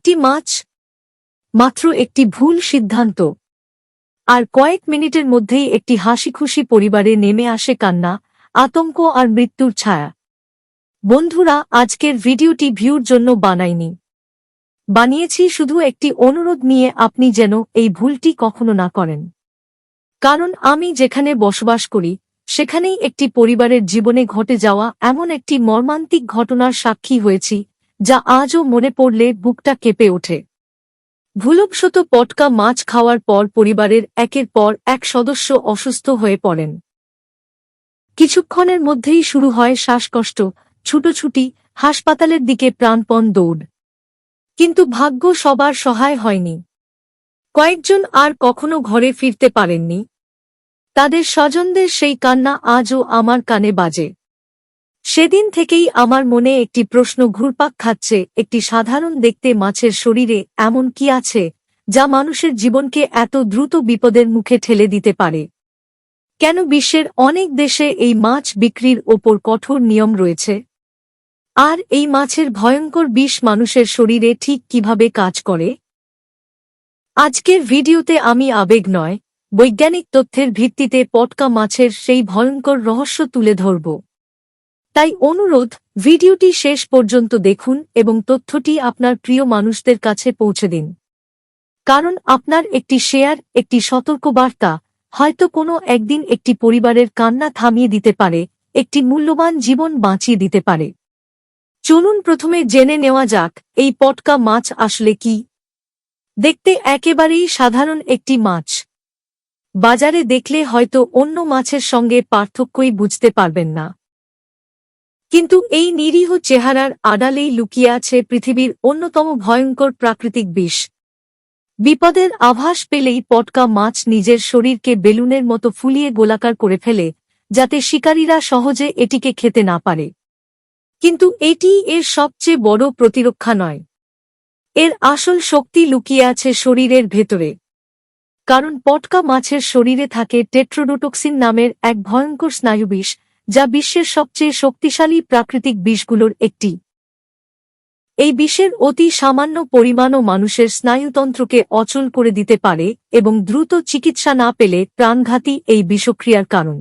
একটি মাছ, মাত্র একটি ভুল সিদ্ধান্ত, আর কয়েক মিনিটের মধ্যেই একটি হাসিখুশি পরিবারে নেমে আসে কান্না, আতঙ্ক আর মৃত্যুর ছায়া। বন্ধুরা, আজকের ভিডিওটি ভিউর জন্য বানাইনি, বানিয়েছি শুধু একটি অনুরোধ নিয়ে, আপনি যেন এই ভুলটি কখনো না করেন। কারণ আমি যেখানে বসবাস করি সেখানেই একটি পরিবারের জীবনে ঘটে যাওয়া এমন একটি মর্মান্তিক ঘটনার সাক্ষী হয়েছি, যা আজও মনে পড়লে বুকটা কেঁপে ওঠে। ভুলবশত পটকা মাছ খাওয়ার পর পরিবারের একের পর এক সদস্য অসুস্থ হয়ে পড়েন। কিছুক্ষণের মধ্যেই শুরু হয় শ্বাসকষ্ট, ছুটোছুটি, হাসপাতালের দিকে প্রাণপণ দৌড়। কিন্তু ভাগ্য সবার সহায় হয়নি। কয়েকজন আর কখনো ঘরে ফিরতে পারেননি। তাদের স্বজনদের সেই কান্না আজও আমার কানে বাজে। সেদিন থেকেই আমার মনে একটি প্রশ্ন ঘুরপাক খাচ্ছে, একটি সাধারণ দেখতে মাছের শরীরে এমন কি আছে যা মানুষের জীবনকে এত দ্রুত বিপদের মুখে ঠেলে দিতে পারে? কেন বিশ্বের অনেক দেশে এই মাছ বিক্রির ওপর কঠোর নিয়ম রয়েছে? আর এই মাছের ভয়ঙ্কর বিষ মানুষের শরীরে ঠিক কিভাবে কাজ করে? আজকের ভিডিওতে আমি আবেগ নয়, বৈজ্ঞানিক তথ্যের ভিত্তিতে পটকা মাছের সেই ভয়ঙ্কর রহস্য তুলে ধরব। তাই অনুরোধ, ভিডিওটি শেষ পর্যন্ত দেখুন এবং তথ্যটি আপনার প্রিয় মানুষদের কাছে পৌঁছে দিন। কারণ আপনার একটি শেয়ার, একটি সতর্কবার্তা হয়তো কোনো একদিন একটি পরিবারের কান্না থামিয়ে দিতে পারে, একটি মূল্যবান জীবন বাঁচিয়ে দিতে পারে। চলুন প্রথমে জেনে নেওয়া যাক, এই পটকা মাছ আসলে কি। দেখতে একেবারেই সাধারণ একটি মাছ। বাজারে দেখলে হয়তো অন্য মাছের সঙ্গে পার্থক্যই বুঝতে পারবেন না। কিন্তু এই নিরীহ চেহারার আড়ালেই লুকিয়ে আছে পৃথিবীর অন্যতম ভয়ঙ্কর প্রাকৃতিক বিষ। বিপদের আভাস পেলেই পটকা মাছ নিজের শরীরকে বেলুনের মতো ফুলিয়ে গোলাকার করে ফেলে, যাতে শিকারীরা সহজে এটিকে খেতে না পারে। কিন্তু এটিই এর সবচেয়ে বড় প্রতিরক্ষা নয়। এর আসল শক্তি লুকিয়ে আছে শরীরের ভেতরে। কারণ পটকা মাছের শরীরে থাকে টেট্রোডোটক্সিন নামের এক ভয়ঙ্কর স্নায়ুবিষ, যা বিশ্বের সবচেয়ে শক্তিশালী প্রাকৃতিক বিষগুলোর একটি। এই বিষের অতি সামান্য পরিমাণও মানুষের স্নায়ুতন্ত্রকে অচল করে দিতে পারে এবং দ্রুত চিকিৎসা না পেলে প্রাণঘাতী এই বিষক্রিয়ার কারণ।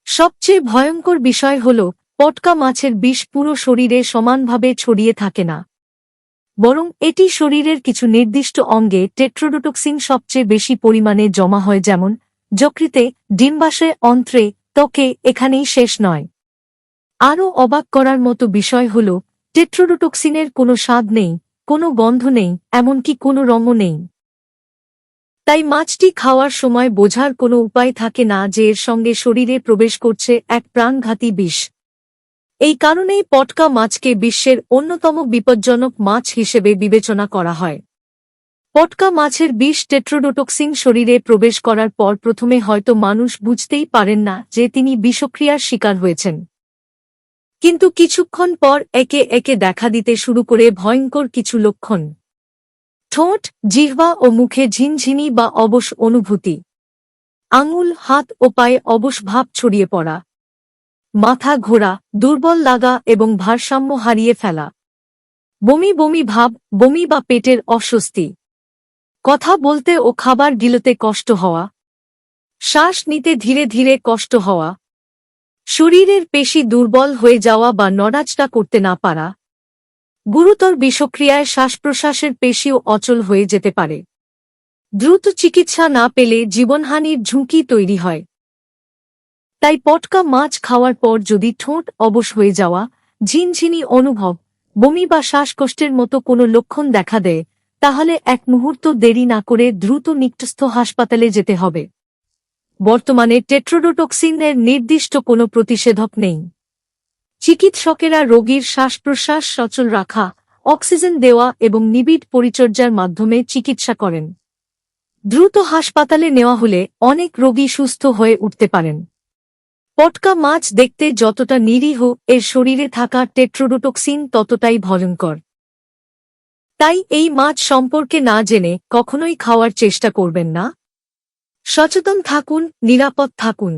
সবচেয়ে ভয়ঙ্কর বিষয় হল, পটকা মাছের বিষ পুরো শরীরে সমানভাবে ছড়িয়ে থাকে না, বরং এটি শরীরের কিছু নির্দিষ্ট অঙ্গে টেট্রোডোটক্সিন সবচেয়ে বেশি পরিমাণে জমা হয়, যেমন যকৃতে, ডিম্বাশয়ে, অন্ত্রে, ত্বকে। এখানেই শেষ নয়। আরও অবাক করার মতো বিষয় হল, টেট্রোডোটক্সিনের কোনো স্বাদ নেই, কোনো গন্ধ নেই, এমনকি কোনো রঙও নেই। তাই মাছটি খাওয়ার সময় বোঝার কোনো উপায় থাকে না যে এর সঙ্গে শরীরে প্রবেশ করছে এক প্রাণঘাতী বিষ। এই কারণেই পটকা মাছকে বিশ্বের অন্যতম বিপজ্জনক মাছ হিসেবে বিবেচনা করা হয়। পটকা মাছের বিষ টেট্রোডোটক্সিন শরীরে প্রবেশ করার পর প্রথমে হয়তো মানুষ বুঝতেই পারেন না যে তিনি বিষক্রিয়ার শিকার হয়েছেন। কিন্তু কিছুক্ষণ পর একে একে দেখা দিতে শুরু করে ভয়ঙ্কর কিছু লক্ষণ। ঠোঁট, জিহ্বা ও মুখে ঝিনঝিনি বা অবশ অনুভূতি। আঙুল, হাত ও পায়ে অবশ ভাব ছড়িয়ে পড়া। মাথা ঘোরা, দুর্বল লাগা এবং ভারসাম্য হারিয়ে ফেলা। বমি বমি ভাব, বমি বা পেটের অস্বস্তি। কথা বলতে ও খাবার গিলতে কষ্ট হওয়া। শ্বাস নিতে ধীরে ধীরে কষ্ট হওয়া। শরীরের পেশি দুর্বল হয়ে যাওয়া বা নড়াচড়া করতে না পারা। গুরুতর বিষক্রিয়ায় শ্বাসপ্রশ্বাসের পেশিও অচল হয়ে যেতে পারে। দ্রুত চিকিৎসা না পেলে জীবনহানির ঝুঁকি তৈরি হয়। তাই পটকা মাছ খাওয়ার পর যদি ঠোঁট অবশ হয়ে যাওয়া, ঝিনঝিনি অনুভব, বমি বা শ্বাসকষ্টের মতো কোনো লক্ষণ দেখা দেয়, তাহলে এক মুহূর্ত দেরি না করে দ্রুত নিকটস্থ হাসপাতালে যেতে হবে। বর্তমানে টেট্রোডোটক্সিনের নির্দিষ্ট কোনো প্রতিষেধক নেই। চিকিৎসকেরা রোগীর শ্বাসপ্রশ্বাস সচল রাখা, অক্সিজেন দেওয়া এবং নিবিড় পরিচর্যার মাধ্যমে চিকিৎসা করেন। দ্রুত হাসপাতালে নেওয়া হলে অনেক রোগী সুস্থ হয়ে উঠতে পারেন। পটকা মাছ দেখতে যতটা নিরীহ, এর শরীরে থাকা টেট্রোডোটক্সিন ততটাই ভয়ঙ্কর। তাই এই মাছ সম্পর্কে না জেনে কখনোই খাওয়ার চেষ্টা করবেন না। সচেতন থাকুন, নিরাপদ থাকুন।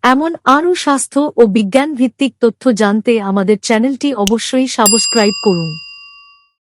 এমন আরও স্বাস্থ্য ও বিজ্ঞান ভিত্তিক তথ্য জানতে আমাদের চ্যানেলটি অবশ্যই সাবস্ক্রাইব করুন।